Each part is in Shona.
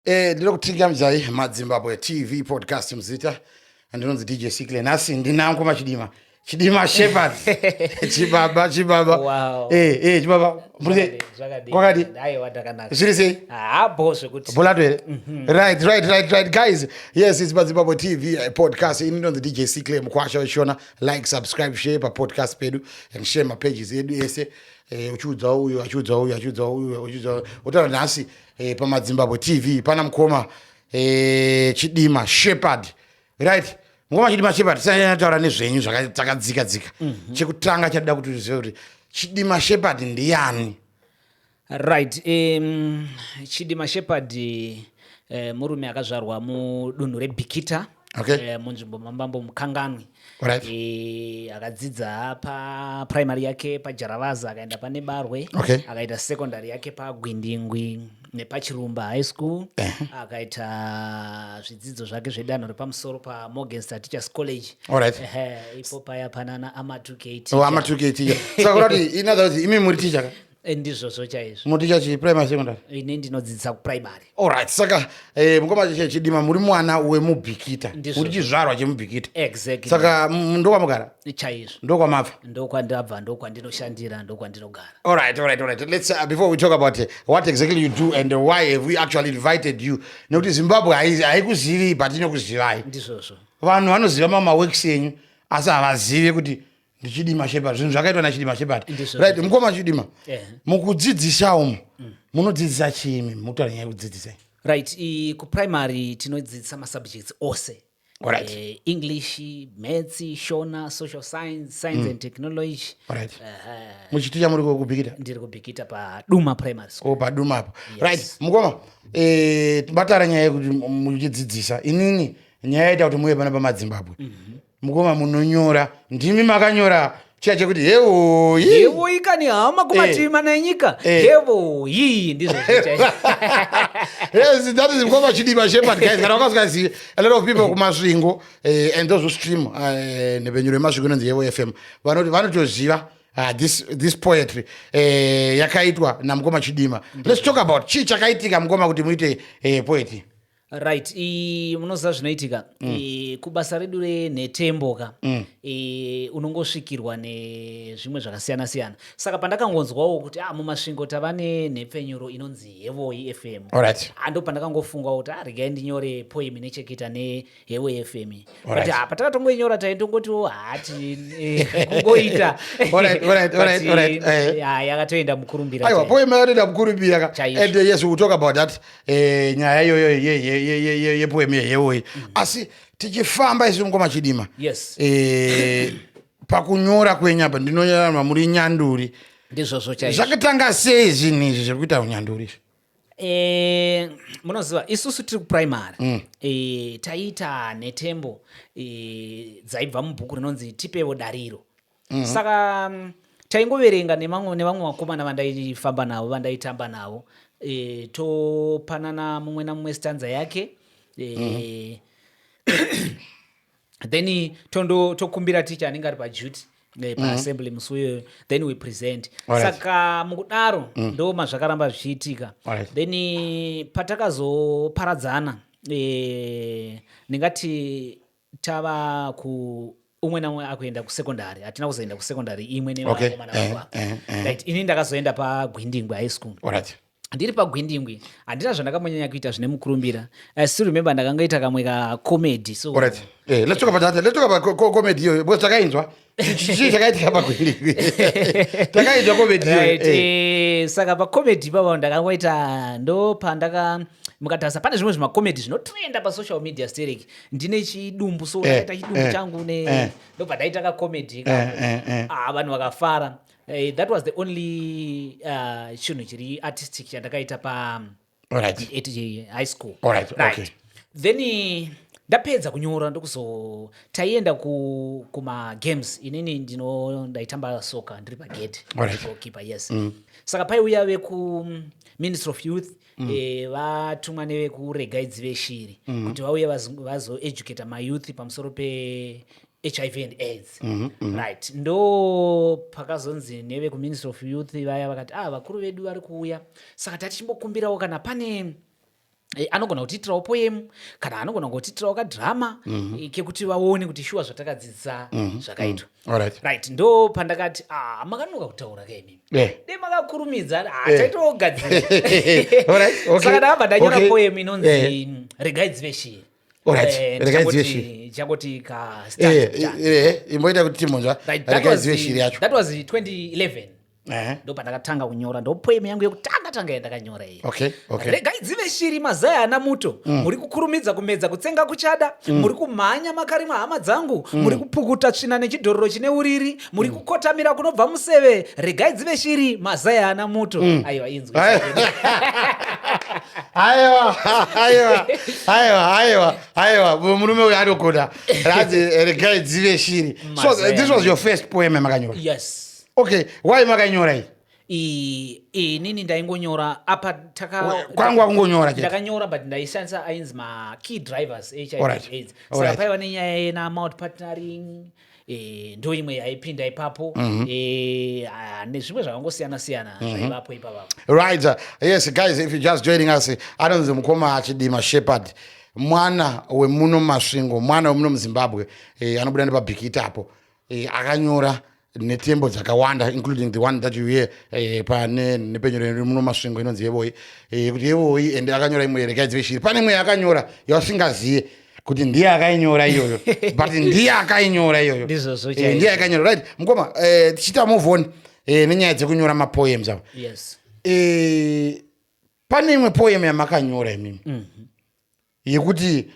Ndirokutinga mzai madzimbabwe TV podcast mzita andinonzi DJ Sikle nasi ndinangu machidima Chidima Shepherd chibaba Wow. chibaba mbuze kwakadi zviri sei boss kuti bolato here right guys. Yes, it's Madzimbabwe TV podcast inonzi DJ Sikle mukwasha weshona. Like, subscribe, share pa podcast pedu and share my pages edu ese uchiudza uyu utaura nhasi pa Madzimbabwe TV pana mukoma Chidima Shepherd, right? Ngoma Chidima Shepherd taura nezvenyu zvakadzika chekutanga chada kuti uzive kuti Chidima Shepherd ndiani. Right. Chidima Shepherd murume akazvarwa mudunhu reBikita. Okay. Munzvimbo Mambambo Mukanganwi. Right. Akadzidza pa primary yake paJaravaza akaenda pane Barwe. Okay. Akaita secondary yake paGwindingwi nepachirumba high school. Akaita zvidzidzo zvake zvedanho repamusoro paMorgenstern Teachers College. Alright. Ipo paya panana Ama2K teacher. Oh, Ama2K teacher. Saka kuti in other words imi muri teacher. Ndizvo chaizvo. Muticha chi primary secondary. Ine ndinodzidzisa kuprimary. Alright, saka mukoma Chidima muri mwana wemuBikita. Muri chizvarwa chemuBikita. Exactly. Saka ndokwamugara. Chaizvo. Ndokwamabva. Ndokwandabva, ndokwandinoshandira, ndokwandinogara. Alright. Let's before we talk about what exactly you do and why have we actually invited you. Nekuti Zimbabwe haikuzivi patinokuzivai. Ndizvozvo. Vanhu vanoziva maworks enyu asi havazive kuti Chidima Shepherd zvinhu zvakaitwa naChidima Shepherd. Right, mukoma Chidima. Mukudzidzisa umu munodzidzisa chimi mutaura nyaya yekudzidzisa. Right, kuprimary tinodzidzisa masubjects ose. Alright. English, Maths, Shona, Social Science and Technology. Alright. Muchiticha muri kuBikita? Ndiri kuBikita paDuma Primary School. paDuma apo. Right, mukoma bataura nyaya yekuti muchidzidzisa inini nyaya yaita kuti muye pana paMadzimbabwe. Mukoma munonyora ndimi makanyora chiya chekuti hevoyi kani hama kumativi mana enyika hevoyi ndizvo yes, that is mukoma Chidima Shepherd guys. Kana wakaziva a lot of people kumasvingo and those who stream nevenyuro yemasvingo inonzi Yevo FM vanotoziva this poetry yakaitwa namukoma Chidima. Let's talk about chii chakaitika mukoma kuti muite poetry. Right, munoziva zvinoitika kubasa redu renhetemboka unongosvikirwa nezvimwe zvakasiyana. Saka pandakangonzwawo kuti mumasvingo tava nenhepfenyuro inonzi Hevoyi FM. Alright. Ando pandakangofungwa kuti regai ndinyore poem nechekuita neHevoyi FM. But patakatongoinyora taitongoti hati kungoita. Alright. Yakatoenda mukurumbira. Aiwa, poem yakaenda mukurumbira. And yes, we will talk about that. Nyaya iyoyo yepoem yehewoyi. Asi tichifamba isi mukoma Chidima. Yes. Pakunyora kwenyapa ndinonyora muri nyanduri. Ndizvozvo chaizvo. Zvakatanga sei zvinhu izvi zvekuita unyanduri? Munoziva isusu tiri kuprimary taiita nhetembo dzaibva mubhuku rinonzi Tipewo Dariro. Saka taingoverenga nevamwe vakomana vandaifamba navo vandaitamba navo topanana mumwe namumwe stanza yake then tokumbira ticha anenge ari paduty paassembly musi uyoyo, then we present. Saka mukudaro ndo mazvakaramba zvichiitika. Then patakazoparadzana ndingati tava umwe namwe akuenda kusekondari, hatina kuzoenda kusekondari imwe nevakomana vavo. Right, ini ndakazoenda paGwindingwi High School. Ndiri paGwindingwi handina zvandakambonyanya kuita zvine mukurumbira. I still remember ndakangoita kamwe kakomedi. So let's talk about that. Let's talk about comedy yo because takainzwa chii chakaitika paGwindingwi. Takainzwa comedy yo. Right. Saka pakomedi papa ndakangoita ndo mukatarisa pane zvimwe zvimakomedi zvinotrenda pasocial media stereki. Ndine chidumbu so ndakaita chidumbu changu ndo pandaita kakomedi vanhu vakafara. That was the only chinhu chiri artistic chandakaita pa high school. Right. Okay. Then ndapedza kunyora ndokuzo taienda kuma-games. Inini ndaitamba soka ndiri pagate. Goalkeeper, yes. Saka paiuya veku-Ministry of Youth vatumwa nevekuRegaidzi veshiri kuti vauye vazoeducata mayouth pamusoro HIV and AIDS. Right. Ndo pakazonzi nevekuMinistry of Youth vaya vakati vakuru vedu vari kuuya. Saka tatichimbokumbirawo kana pane anogona kutiitirawo poem kana anogona kutiitirawo kadhirama kekuti vaone kuti shuwa zvatakadzidzisa zvakaitwa. Right, ndo pandakati makanonoka kutaura kaimimi de makakurumidza taitawo gadzira. Saka ndakabva ndanyora poem inonzi regai dzive shiri. Changoti imboita kuti timonzwa regai dzive shiri yacho. That was 2011. Ndo pandakatanga kunyora, ndo poem yangu yekutanga yandakanyora iyi. Regai dzive shiri mazaya ana muto, muri kukurumidza kumedza kutsenga kuchada, muri kumhanya makarimwa hama dzangu, muri kupukuta tsvina nechidhororo chine uriri, muri kukotamira kunobva museve, regai dzive shiri mazaya ana muto. Aiwa inzwi. Aiwa murume uyu anokoda regai dzive shiri. So this was your first poem yamakanyora? Yes. Okay, why makanyora nini ndaingonyora apa kwangu akungonyora ndakanyora but ndaishandisa ainzi key drivers HIV/AIDS. Saka paiva nenyaya yenamount partnering ndo imwe yaipinda ipapo nezvimwe zvakangosiyana-siyana zvaivapo ipapapo. Right, yes guys, if you're just joining us, anonzi mukoma Chidima Shepherd, mwana wemuno Masvingo, mwana wemuno muZimbabwe, anobuda nepabhikita apo, akanyora netembo dzakawanda including the one that you hear pane nepenyoro muno Masvingo inonzi Yevoi, kuti Yevoi ende akanyora imwe regai dzive shiri. Pane imwe yakanyora yasingaziye kuti ndiye akainyora iyoyo but ndiye akainyora iyoyo ndiye akainyora. Right, mukoma tichita move on nenyaya dzekunyora mapoems ava. Yes. Pane imwe poem yamakanyora imimi yekuti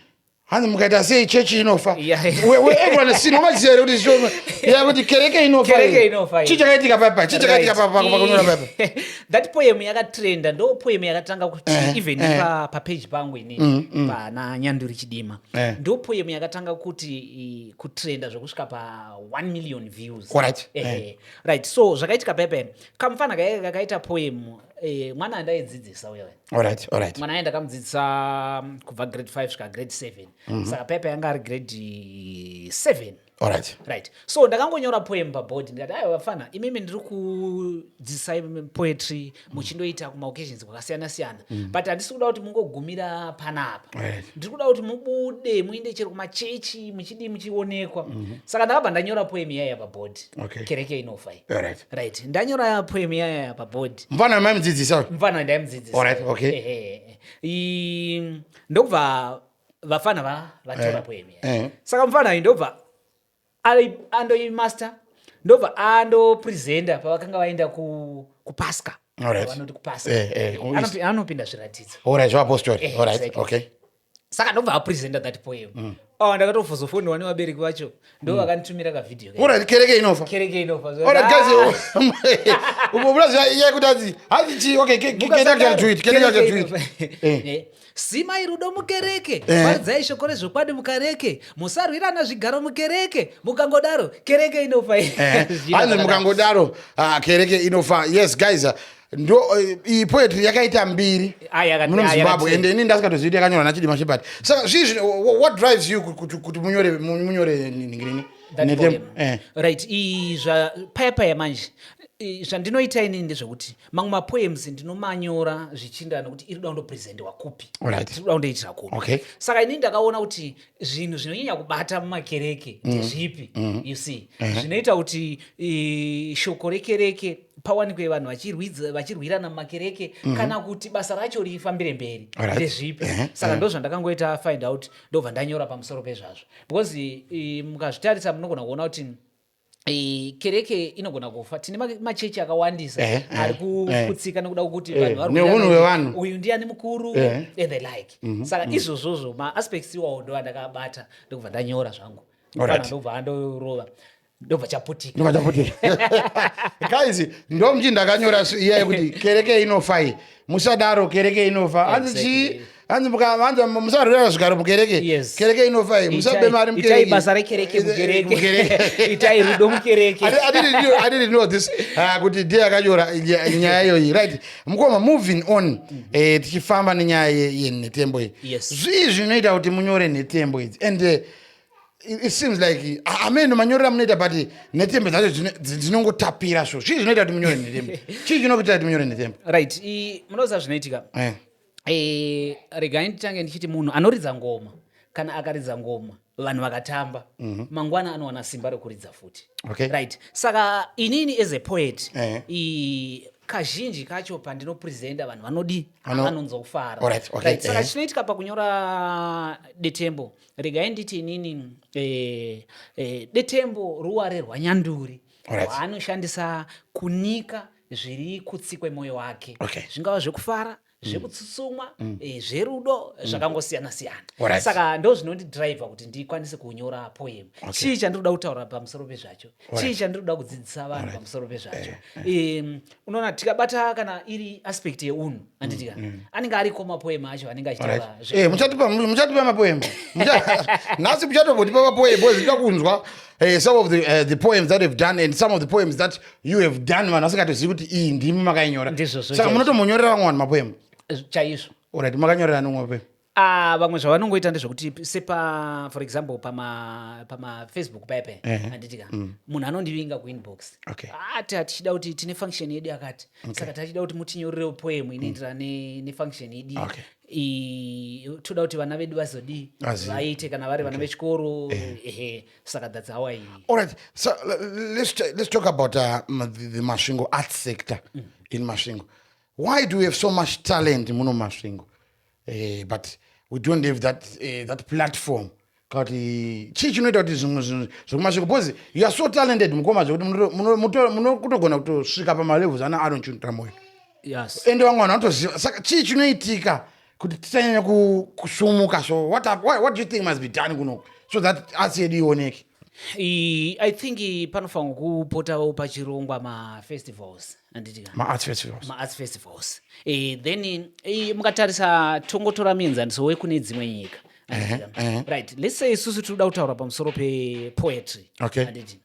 hanzi mukaita sei chechi inofa. Everyone has seen umaziya here kuti shoma yakuti kereke inofa. Chichakaitika papa pakunyora papa. That poem yakatrenda, ndo poem yakatanga kuti even page pangu ini pana Nyanduri Chidima, ndo poem yakatanga kuti kutrenda zvokusvika pa 1 million views. Right, so zvakaitika pepe kamufana kakaita poem mwana andaidzidzisa uyo. Mwana aenda kamudzidzisa kubva grade 5 kusvika grade 7. Saka pepe yanga ari grade 7. Right, so ndakangonyora poem paboard ndikati vafana imimi ndiri kudzidzisa poetry muchindoita kumaoccasions kwakasiyana-siyana but handisi kuda kuti mungogumira panapa. Ndiri kuda kuti mubude muinde chero kumachechi muchidi muchionekwa. Saka ndakabva ndanyora poem yaya paboard, kereke inofa. Right, ndanyora poem yaya paboard. Mfana maimudzidzisa? Mfana ndaimudzidzisa. Ndobva vafana vatora poem yaya. Saka mfana iyi ndobva andoimaster, ndobva andopresenta pavakanga vaenda kuPascha. Vanoti kuPascha anopinda zviratidzo. Saka ndobva apresenta that poem. Ndakatofozofonwa nevabereki vacho ndo vakanditumira kavidhio. Kereke inofa. Simai rudo mukereke, paridzai shoko rezvokwadi mukareke, musarwirana zvigaro mukereke, mukangodaro kereke inofa. Hanzi mukangodaro kereke inofa. Yes guys, ndo iyi poetry yakaita mbiri muno Zimbabwe ende ini ndasikatoziva kuti yakanyora naChidima Shepherd. Saka zviizvi what drives you kuti munyore ningirini? Right, paipa yamanje zvandinoita inini ndezvekuti mamwe mapoems ndinomanyora zvichinda nokuti iri kuda kundopresentiwa kupi, iri kuda kundoitira kupi. Saka inini ndakaona kuti zvinhu zvinonyanya kubata mumakereke ndezvipi, you see, zvinoita kuti shoko rekereke pawanikwe vanhu vachirwirana mumakereke kana kuti basa racho rifambire mberi ndezvipi. Saka ndo zvandakangoita find out, ndobva ndanyora pamusoro pezvazvo because mukazvitarisa munogona kuona kuti kereke inogona kufa. Tine machechi akawandisa ari kutsika nekuda kuti vanhu uyu ndiani mukuru and the like. Saka izvozvozvo maaspects iwawo ndo andakabata ndokubva ndanyora zvangu. Ndobva andorova ndobva chaputika. Guys, ndo mchi ndakanyora iyaye kuti kereke inofa. Musadaro kereke inofa. Hanzi musarwirana zvigaro mukereke. Kereke inofa. Musabe mari mukereke. Itai basa rekereke mukereke. Itai rudo mukereke. I didn't know this. Kuti ndiye akanyora nyaya iyoyi. Right. Mukoma moving on. Tichifamba nenyaya yenetembo iyi. Zvii zvinoita kuti munyore netembo idzi. And it seems like ameno manyorera munoita but netembo dzacho dzinongotapira so. Zvii zvinoita kuti munyore netembo. Chii chinokuita kuti munyore netembo? Right. Munoziva zvinoitika. regai nditange ndichiti munhu anoridza ngoma kana akaridza ngoma vanhu vakatamba mangwana anowana simba rekuridza futi. Okay. Right. Saka inini as a poet kazhinji kacho pandinopresenta vanhu vanodi vanonzwa kufara. Alright, okay. Right. Saka chinoitika pakunyora Detembo regai nditi inini Detembo ruware rwanyanduri rwaanoshandisa kunika zviri kutsi kwemoyo wake. Okay. Zvingava zvekufara zvekutsutsumwa zverudo zvakangosiyana siyana. Alright. Saka ndo zvinondidriva kuti ndikwanise kunyora poem. Chii chandinoda kutaura pamusoro pezvacho, chii chandinoda kudzidzisa vanhu pamusoro pezvacho. Unoona tikabata kana iri aspect yeunhu anditika anenge ariko mapoem acho anenge achitaura muchatipa mapoem nhasi muchatotipa mapoem boys ndida kunzwa some of the poems that you've done and some of the poems that you have done vanhu asingatozivi kuti iyi ndimi makainyora. Saka munotomonyorera vamwe vanhu mapoem chaizvo. Alright, makanyorera nomwe mapoem vamwe zvavanongoita ndezvekuti sepa for example pama Facebook paipe anditika munhu anondivinga kuinbox ati tichida kuti tine function yedu yakati saka tachida kuti mutinyorere poem inoenderana nefunction yedu toda kuti vana vedu vazodi vaite kana vari vana vechikoro saka that's how I. Alright, so let's talk about the Masvingo art sector in Masvingo. Why do we have so much talent muno Masvingo but we don't have that platform? Kuti chii chinoita kuti zvimwe zvekumasvingo because you are so talented mukoma zvekuti munokutogona kutosvika pamalevels ana Aaron Chuntra Moyo. Yes. Ende vamwe vanhu vanotoziva. Saka chii chinoitika kuti tisanyanya kusumuka? So what do you think must be done kuno so that arts yedu ioneke? I think panofanirwa kupotawo pachirongwa ma-festivals anditika ma-arts festivals then mukatarisa tongotora muenzaniso wekune dzimwe nyika right, let's say isusu tinoda kutaura pamusoro pepoetry anditi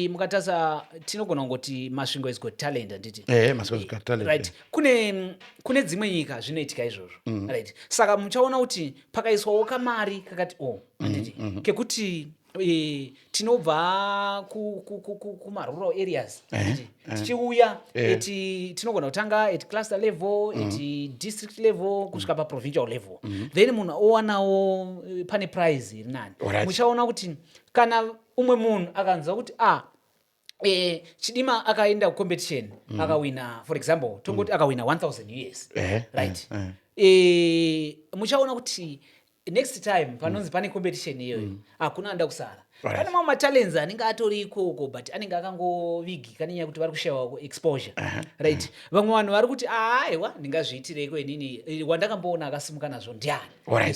mukatarisa tinogona kungoti Masvingo has got talent anditi right. Kune dzimwe nyika zvinoitika izvozvo right. Saka muchaona kuti pakaiswawo kamari kakati anditi kekuti tinobva kuma-rural areas tichiuya tinogona kutanga at cluster level at district level kusvika paprovincial level then munhu owanawo pane prize iri nani. Muchaona kuti kana umwe munhu akanzwa kuti Chidima akaenda competition akawina for example tongoti akawina 1000 US right. Muchaona kuti next time panonzi pane competition iyoyo hakuna anda kusara. Pane mamwe matalents anenge atori ikoko but anenge akangovigika nenyaya kuti vari kushayiwa exposure right. Vamwe vanhu vari kuti aiwa ndingazviitireko inini wandakamboona akasimuka nazvo ndiani.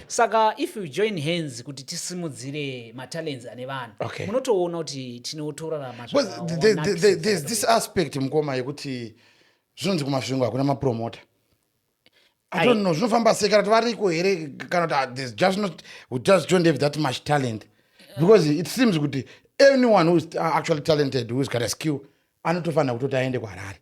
Saka if you join hands kuti tisimudzire matalents ane vanhu munotoona kuti tinotorarama. There's this aspect mukoma yekuti zvinonzi kumasvingo hakuna mapromota. I don't know, zvinofamba sei kana kuti variko here kana kuti there's just not, we just don't have that much talent because it seems kuti anyone who is actually talented, who has got a skill anotofanira kutoti aende kuHarare.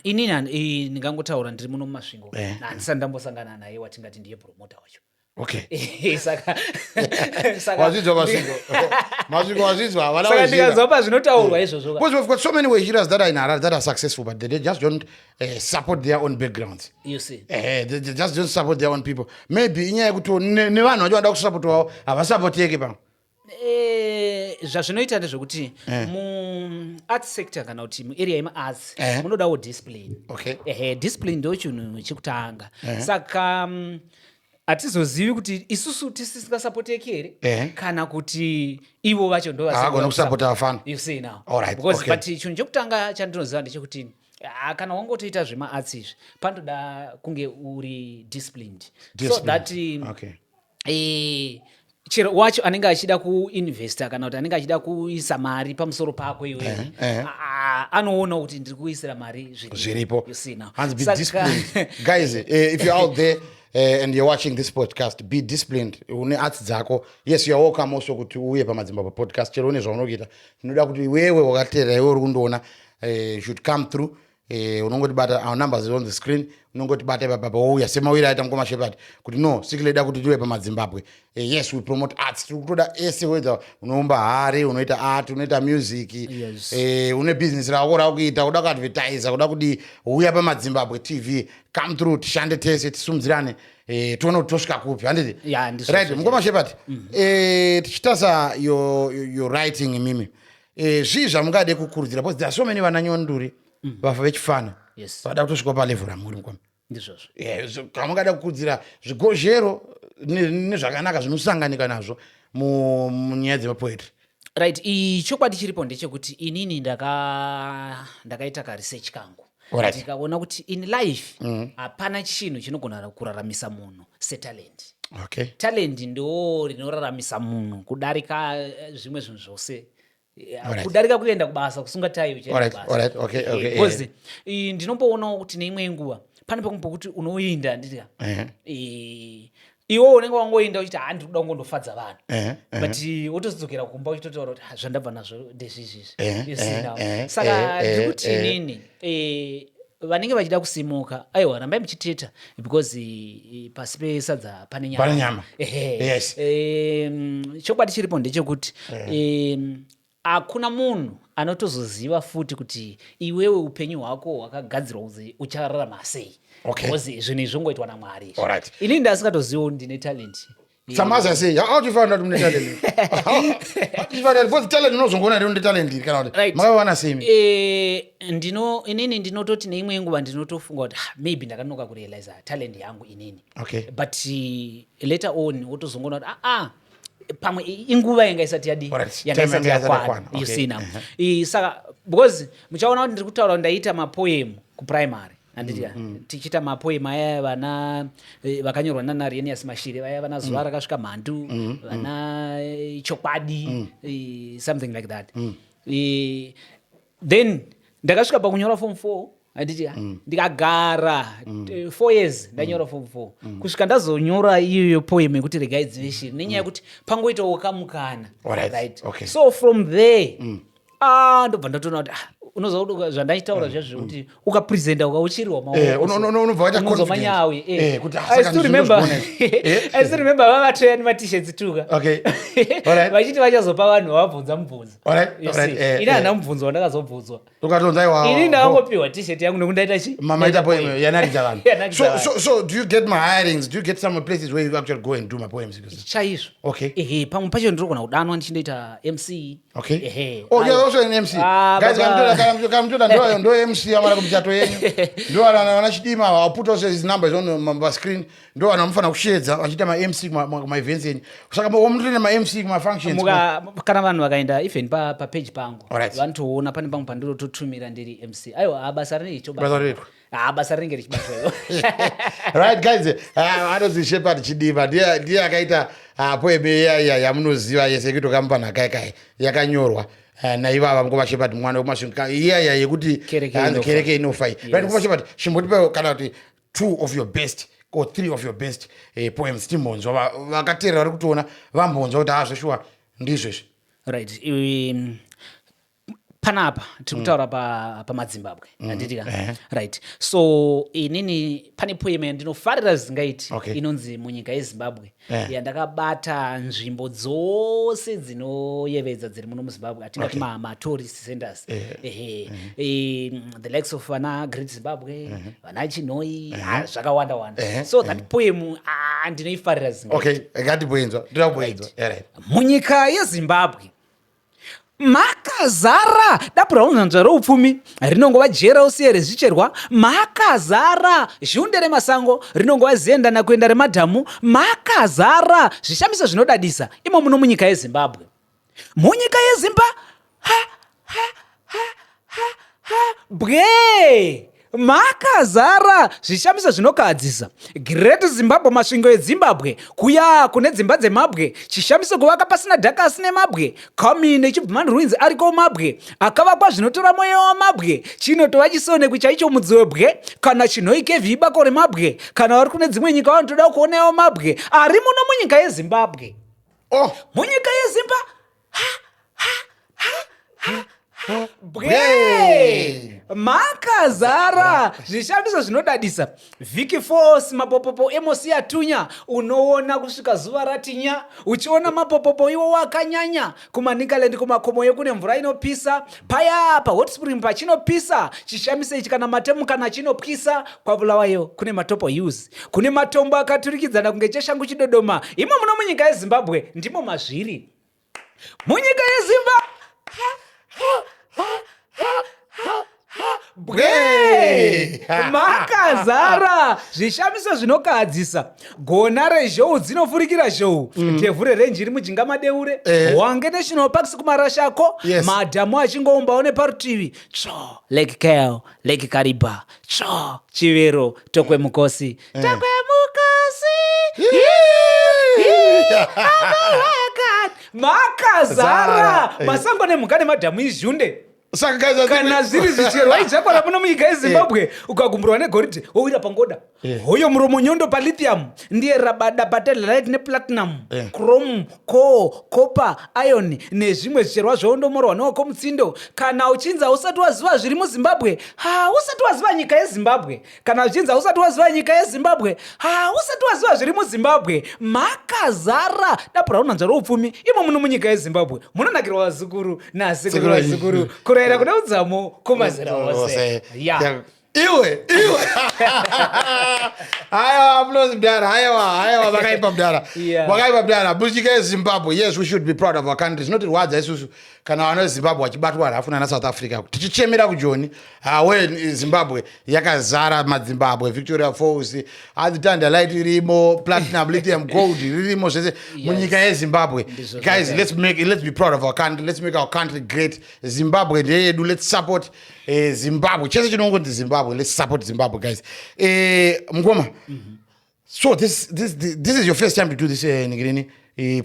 Inini ndingangotaura ndiri muno muMasvingo handisati ndambosangana naye watingati ndiye promota wacho. Okay. Saka wazvidzwa Masvingo wazvidzwa vana saka ndikazopa zvinotaurwa izvozvo. Because we've got so many Wajiras that are in Harare that are successful but they just don't support their own backgrounds. You see. They just don't support their own people. Maybe inyaya yekuti nevanhu vacho vada kusapotawo havasapoteki pamwe. Zvazvinoita ndezvekuti mu-art sector kana kuti muarea yema-arts munodawo discipline. Discipline ndo chinhu chekutanga. Saka hatizozivi kuti isusu tisingasapoteki here kana kuti ivo vacho ndo havagona kusapota vafana. You see now. Alright, because but chinhu chekutanga chandinoziva ndechekuti kana wangotoita zvema-arts izvi panotoda kunge uri disciplined so that chero wacho anenge achida kuinvesta kana kuti anenge achida kuisa mari pamusoro pako iwewe anoona kuti ndiri kuisira mari zviripo. You see now. Be disciplined. Guys, if you're out there and you're watching this podcast, be disciplined. Une arts dzako. Yes, you're welcome also kuti uye pamadzimba podcast chero une zvaunokita. Tinoda kuti wewe wakatera iwe uri kundoona should come through unongotibata, our numbers is on the screen, unongotibata ipapa ouya semawira aita Mukoma Shepherd kuti no sikileda kuti tiwe pamaZimbabwe. Yes, we promote arts, tikutoda ese whether unoumba hari, unoita art, unoita music, Yes. une business rako rakuita, kuda kuadvertise, kuda kuti uya pamaZimbabwe TV, come through, tishande tese, tisumdzirane, tuone kuti tosvika kupi, handiti? Yeah, ndizvo. Right, Mukoma Shepherd, tichitasa your writing imimi, zvii zvamungade kukurudzira, because there are so many vananyonduri, vafa vechifana, Yes. vada kutosvika palevel ramuri Mukoma. Ndizvozvo. Kamungada kukurudzira zvigozhero nezvakanaka zvinosanganika nazvo munyaya dzemapoetry. Right, chokwadi chiripo ndechekuti inini ndakaita karesearch kangu. Alright. Ndikaona kuti in life hapana chinhu chinogona kuraramisa munhu setalent. Okay. Talent ndo rinoraramisa munhu kudarika zvimwe zvinhu zvose. Alright. Kudarika kuenda kubasa kusunga tayi uchienda kubasa. Alright, okay, okay. Because ndinomboonawo kuti neimwe nguva pane pamwe pokuti unoinda nditi iwo unenge wangoinda uchiti handi kuda kungondofadza vanhu but wotozodzokera kumba uchitotaura kuti zvandabva nazvo ndezvizvizvi. Saka ndikuti inini vanenge vachida kusimuka aiwa rambai muchiteta because pasi pesadza pane nyama. Yes. Chokwadi chiripo ndechekuti hakuna munhu anotozoziva futi kuti iwewe upenyu hwako hwakagadzirwa kuzi uchararama sei. Okay. Because zvinhu zvongoitwa naMwari. Alright. Inini ndasingatozivo ndine talent. Samaza sei, how do you find out une talent? How do you find out? Because talent unozongoona ndi talent kana kuti Right. makawana sei? Inini ndinototi neimwe nguva ndinotofunga kuti maybe ndakanoka kurealize talent yangu inini. Okay. But later on wotozongoona kuti pamwe inguva yanga isati yadi Alright. yanga Time isati yanga yakwana. yakwana. You Okay. see now. Saka because muchaona kuti ndiri kutaura ndaita mapoem kuprimary. Anditi tichita mapoem aya vana vakanyorwa naNarenius Mashire vaya vana zuva rakasvika mhandu vana chokwadi something like that. Then ndakasvika pakunyora form 4 anditi ndikagara 4 years ndanyora form 4 kusvika ndazonyora iyoyo poem yekuti regai dzive shiri nenyaya yekuti pangoitawo kamukana. Alright. Okay. So from there ndobva ndatoona kuti unozoda zvandaitaura zvazvo kuti ukapresenta ukauchiriwa unobva waita maozomanyawe. kuti I still remember vavatoyani matishets tuka. Okay. Alright. Vachiti vachazopa vanhu vabvunza mubvunzo. Alright. Ini handina mubvunzo wandakazobvunzwa. Ukatonza iwa. Ini ndakangopiwa t-shirt yangu nekundaita chi. Mamaita poem yanakidza vanhu. Yanakidza So do you get my hirings? Do you get some places where you actually go and do my poems? Chaizvo. Okay. Pamwe pacho ndirogona kudanwa ndichindoita MC. Okay. Okay, also an MC. Guys, kamtoda ndo MC amara kumchato yenyu. Ndo ana chidima waputa also his numbers on my screen. Ndo anamufana kushedza achita ma MC ma events yenyu. Saka omutune ma MC ma functions. Kana vanhu vakaenda even pa page pangu. Alright. Vanotoona pane pamwe pandiro totumira ndiri MC. Aiwa basa rinenge Basa rero. basa rinenge richibatwa. Right guys, anozi Shepherd Chidima ndiye akaita poem yamunoziva yese kutokampa nakai yakanyorwa naivava Mukoma Shepherd mwana wekumashunga iyaya yekuti kereke inofai. Right, Mukoma Shepherd chimbotipa kana kuti 2 of your best or 3 of your best poems timbonzwa vakateerera vari kutoona vambonzwa kuti zveshuwa ndizvo izvi. Right. Panapa tiri kutaura pamaZimbabwe handitika. Right. So inini pane poem yandinofarira zingaiti inonzi munyika yeZimbabwe yandakabata nzvimbo dzose dzinoyevedza dziri muno muZimbabwe atingati ma-tourist centers. The likes of vana Great Zimbabwe, vana Chinoi, zvakawanda. So that poem ndinoifarira zingaiti. Okay, ngatibwenzwa. Ndirakuenzwa. Right. Munyika yeZimbabwe makazara dapura unyanzva roupfumi rinongova jera usiye rezvicherwa makazara zviunde remasango rinongova ziendana kuenda remadhamu makazara zvishamiso zvinodadisa imo muno munyika yeZimbabwe. Munyika yeZimbabwe makazara zvishamiso zvinokahadzisa. Great Zimbabwe, masvingo eZimbabwe kuya kune dzimba dzemabwe, chishamiso kuvaka pasina dhaka asine mabwe, Kamine Chiefman Ruins ariko mabwe, akavakwa zvinotora mweya wamabwe, chinotova chisonekwi chaicho mudzi webwe, kana Chinoi Cave ibako remabwe, kana vari kune dzimwe nyika vanotoda kuonewo mabwe ari muno munyika yeZimbabwe. Munyika yeZimbabwe makazara zvishamiso zvinodadisa. Viki Force, mapopopo emosi yatunya, unoona kusvika zuva ratinya, uchiona mapopopo iwo wakanyanya, kumaNicaland kumakomo yekune mvura inopisa, paya Hot Spring pachinopisa, chishamiso ichi kana matemu kana chinopisa, kwa Bulawayo kune matopo use, kune matombo akaturikidzana kunge cheshangu chidodoma. Imo muno munyika yeZimbabwe ndimo mazviri. Munyika yeZimbabwe makazara zvishamiso zvinokahadzisa. Gona rezhou dzinofurikira zhou, ndevhu rerenji iri mujinga madeure, Hwange National Parks kumarashako, madhamu achingoumbawo neparutivi, tsvo Lake Kale, Lake Kariba, tsvo Chivero, Tokwe Mukosi, makazara masango nemhuka nemadhamu izhunde. Kana zviri zvicherwa ichakwana muno munyika yeZimbabwe, ukagumburwa negoridhe wowira pangoda. Hoyo muromo nyondo palithium ndiye rabada patelite neplatinum, chrome, coal, copper, iron nezvimwe zvicherwa zvoondomorwa newako mutsindo. Kana uchinzi hausati waziva zviri muZimbabwe, hausati waziva nyika yeZimbabwe. Kana uchinzi hausati waziva nyika yeZimbabwe, hausati waziva zviri muZimbabwe. Makazara dapura unanzva roupfumi imo muno munyika yeZimbabwe. Munonakirwa vazukuru nasekuru vazukuru, kurayira kuda udzamo kumazera ose. Iwe haiwa mnozi mdara, haiwa vakaipa mdara, vakaipa mdara. Munyika yeZimbabwe, yes, we should be proud of our country. Zvinotirwadza isusu kana vana veZimbabwe vachibatwa hafuna naSouth Africa, tichichemera kujoni we Zimbabwe yakazara maZimbabwe, Victoria Falls, Tanzanite irimo, platinum, lithium, gold ririmo zvese munyika yeZimbabwe. Guys, let's be proud of our country. Let's make our country great. Zimbabwe ndeyedu. Let's support Zimbabwe. Chese chinongonzi Zimbabwe. Let's support Zimbabwe, guys. Mngoma. So this is your first time to do this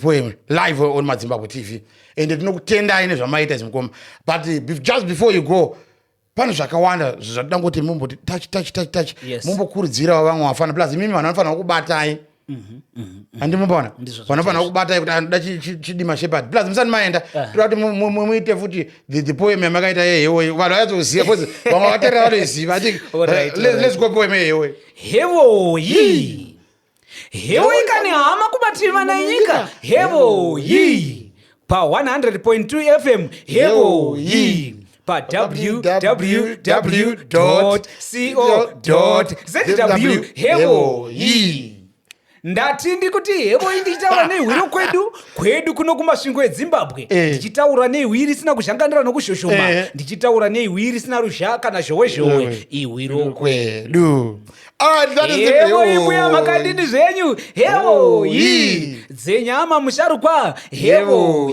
poem live on MaZimbabwe TV. And tinokutenda ine zvamaita Mngoma. But just before you go, pane zvakawanda zvatoda ngoti mumboti touch. Mumbokurudzira vamwe vafana plus mimi vanhu vanofanira kubatai. Andimubona vanofanira kubatai kuti anoda chidima shepherd plus musati maenda toda kuti muite futi the poem yamakaita yehewo vanhu vayazoziva because vamwe vateerera vanoiziva. Let's go poem yehewo. Hewo ikane hama kubativi mana enyika. Hewo pa 100.2 FM. Hewo pa www.co.zw. Hewo ndati ndikuti hevo ndichitaura nehwiro kwedu kuno kumasvingo eZimbabwe. Ndichitaura nehwiri isina kuzhanganira nokushoshoma. Ndichitaura nehwiri isina ruzha kana zhowe ihwiro kwedu. Hevo imbuya makadini zvenyu. Hevo dzenyama musharukwa. Hevo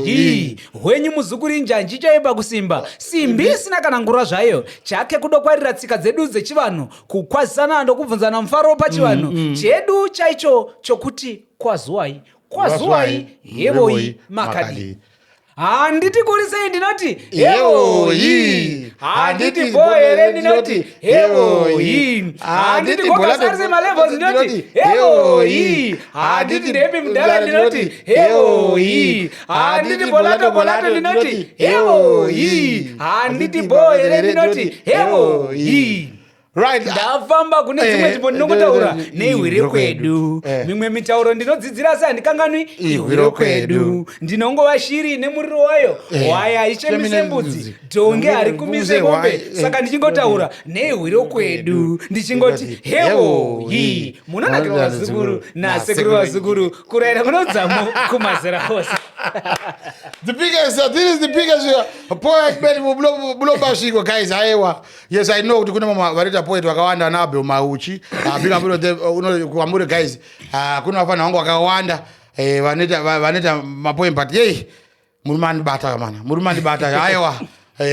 hwenyu muzukuru njanji chaipa kusimba, simbi isina kana ngura zvayo. Chake kudokwarira tsika dzedu dzechivanhu, kukwazisana ndokubvunzana mufaro pachivanhu chedu chaicho chokuti kwazuwai hevoi makadi. Handiti kurisei ndinoti hevoi, handiti bohere ndinoti hevoi, handiti kokasarise malevels ndinoti hevoi, handiti ndepi mudhara ndinoti hevoi, handiti bolato ndinoti hevoi, handiti bohere ndinoti hevoi. Right. Ndafamba kune dzimwe nzvimbo ndinokutaura nehwire kwedu. Mimwe mitauro ndinodzidzira asi handikanganwi ihwire kwedu. Ndinongova shiri nemuriro wayo, hwaya haichemise mbudzi, dhonge hari kumise mombe. Saka ndichingotaura nehwire kwedu, ndichingoti hewo munonakirwa vazukuru nasekuru vazukuru, kurayira kunodzamo kumazera ose. This is the biggest poet bulobashiko, guys. Yes, I know kuti kune varita poet wakawanda na Abel Mauchi. Kuamure guys. Kuna wafana wangu wakawanda vaneta mapoem, but murumani bata mana. Murumani bata aiwa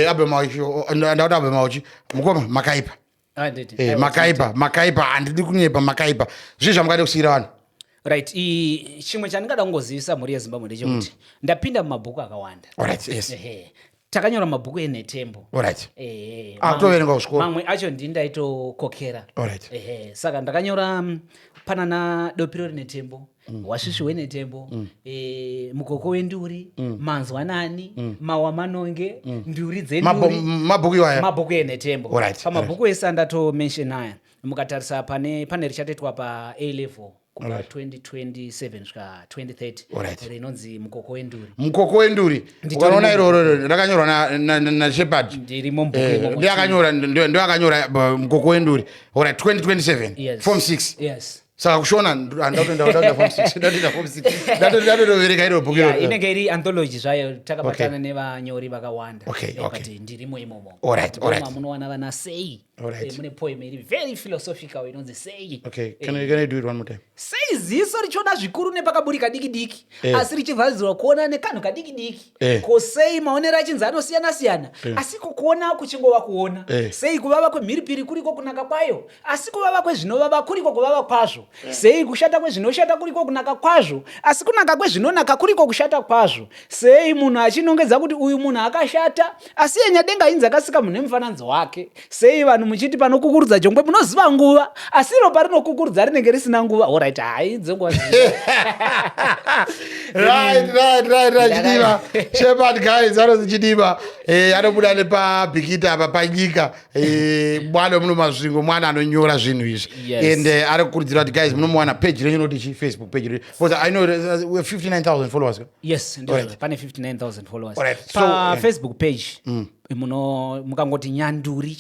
Abel Mauchi ndauta Abel Mauchi. Mukoma makaipa. Makaipa andidi kunyepa makaipa. Zvisha mukade kusira vanhu. Right, chimwe chandingada kungozivisa mhuri yeZimbabwe ndechekuti ndapinda mumabhuku akawanda. Alright, yes. Takanyora mabhuku eNhetembo. Alright. Toverenga kuchikoro. Mamwe acho ndini ndaitokokera. Alright. Saka ndakanyora Panana Dopiro reNhetembo, Washishi wenetembo, mukoko wenduri, manzwanani, mawa manonge, nduri dzenduri. Mabhuku iwaya. Mabhuku enetembo. Alright. Pamabhuku esandato mention aya. Mukatarisa pane richatetwa pa A level. Kuba 2027 kusvika 2030 rinonzi mukoko wenduri. Ukaona iroro rakanyorwa na Shepard. Ndirimo mubhuku ndio akanyora mukoko wenduri. Alright, 2027 form 6. Yes. Saka kushona ndakuenda form 6 ndatovereka iro bhuku iro inenge iri anthology zvayo takabatana nevanyori vakawanda but ndirimo imomo. Munowana vana sei mune poem iri very philosophical inonzi sei. Can I do it one more time? Sei ziso richiona zvikuru nepakaburi kadiki asi richivharidzirwa kuona nekanhu kadiki ko sei maonero achinzi anosiyana asi kuona kuchingova kuona sei kuvava kwemhiripiri kuriko kunaka kwayo asi kuvava kwezvinovava kuriko kuvava kwazvo sei kushata kwezvinoshata kuriko kunaka kwazvo asi kunaka kwezvinonaka kuriko kushata kwazvo sei munhu achinongedza kuti uyu munhu akashata asi yenyadenga inzi akasika munhu nemufananidzo wake sei vanhu muchiti panokukurudza jongwe munoziva nguva asi iro parinokukurudza rinenge risina nguva. Alright, hai dzenguva right chidiva Shepard guys anozi chidiva anobuda nepabhikita apa panyika mwana muno mazvingo mwana anonyora zvinhu izvi and ari kukurudzira kuti guys munomuwana page renyu inoti Facebook page because I know 59,000 followers. Yes, pane 59,000 followers pa Facebook page. Mukangoti Nyanduri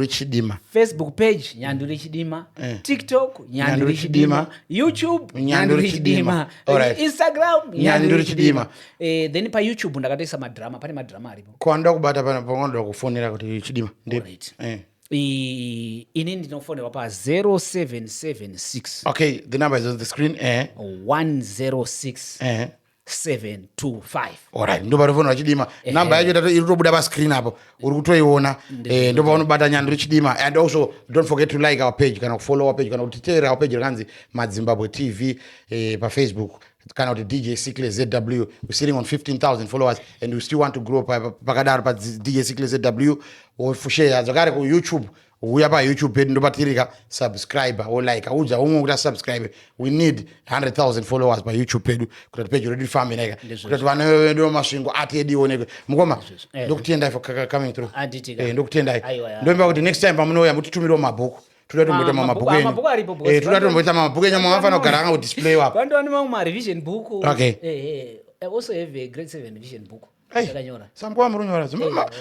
Chidima Facebook page Nyanduri Chidima TikTok Nyanduri Chidima YouTube Nyanduri Chidima Instagram Nyanduri Chidima then pa YouTube ndakatoisa madrama pane madrama aripo kwanda kubata pana panganda kufonera kuti Chidima ini ndinofonerwa pa 0776 the number is on the screen 106 725. Alright, ndo parofona Chidima namba yacho iri tobuda pa screen apo uri kutoiona ndo paunobata Nyanduri Chidima and also don't forget to like our page kana follow our page kana kutitera our page rakanzi Madzimbabwe TV pa Facebook kana kuti DJ Sikle ZW. We're sitting on 15,000 followers and we still want to grow pakadaro pa DJ Sikle ZW share zvakare ku YouTube uya pa YouTube pedu ndo patirika subscriber or like auja umwe kuti subscribe. We need 100,000 followers pa YouTube pedu kuti page ready farm ineka kuti vana ndo masvingo atedi oneke mukoma ndokutenda for coming through ndokutenda ndomba kuti next time pamunouya mutitumire mabhuku tudatomboita mabhuku enu tudatomboita mabhuku enyu mafana kugara anga display wapo pandoni mamwe revision book also have a grade 7 revision book yakanyora samkwa murunyora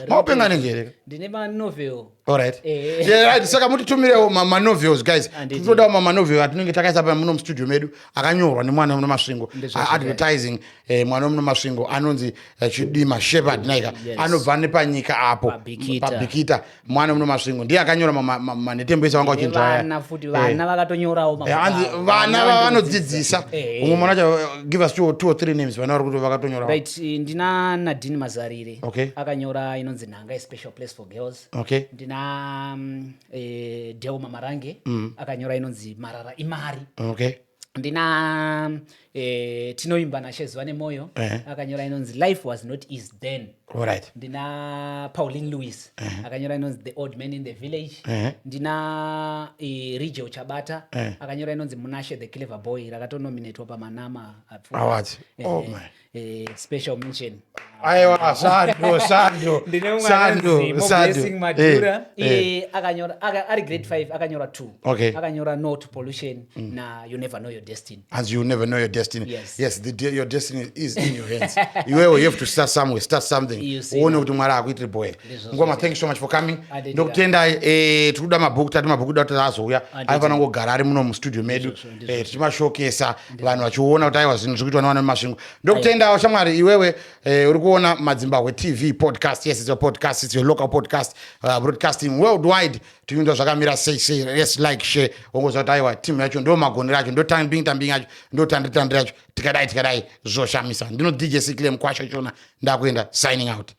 maupenga nenjere ndine ma novel. Alright. Right, saka mutitumire ma novels guys. Tunoda ma novel atinenge takaisa pa muno studio medu akanyorwa nemwana muno masvingo advertising mwana muno masvingo anonzi Chidima Shepard naika anobva nepanyika apo pabikita mwana muno masvingo ndiye akanyora manetembesa wanga uchinzwa vana futi vana vakatonyorawo vana vanodzidzisa umwe mwana give us 2 or 3 names vana vari kuti vakatonyorawo. Right, ndina Nadine Mazarire akanyora inonzi Nhanga Special Place for Girls. Ndina Deo Mamarange akanyora inonzi Marara Imari. Ndina Tinoimba Nashezwa Nemoyo akanyora inonzi Life Was Not Easy Then. Ndina Pauline Lewis akanyora inonzi The Old Man in the Village. Ndina Rijeo Chabata akanyora inonzi Munashe the Clever Boy rakatonominatwa pa Manama Awards. Oh my. Special mention. Aiwa Sando. Blessing Madura akanyora ari grade 5 akanyora 2 akanyora No to Pollution na You Never Know Your Destiny. As you never know your destiny. Yes, your destiny is in your hands. You have to start somewhere, start something. Uone kuti mwari akuitire boy. Ngoma, thank you so much for coming. Ndokutenda tikuda mabhuku tati mabhuku data azouya aifana ngogara ari muno mu studio medu tichimashokesa vanhu vachiona kuti aiwa zvinhu zvikuitwa nawana mumasvingo. Ndokutenda shamwari iwewe uri kuona Madzimbabwe TV podcast. Yes, it's a podcast, it's a local podcast broadcasting worldwide. Tiundo zvakamira sei let's like share ongoza kuti aiwa team yacho ndo magonero acho ndo tambing yacho ndo tanditandira yacho tikadai zvoshamisa. Ndino DJ Sikle Mkwasha chona ndakuenda signing out.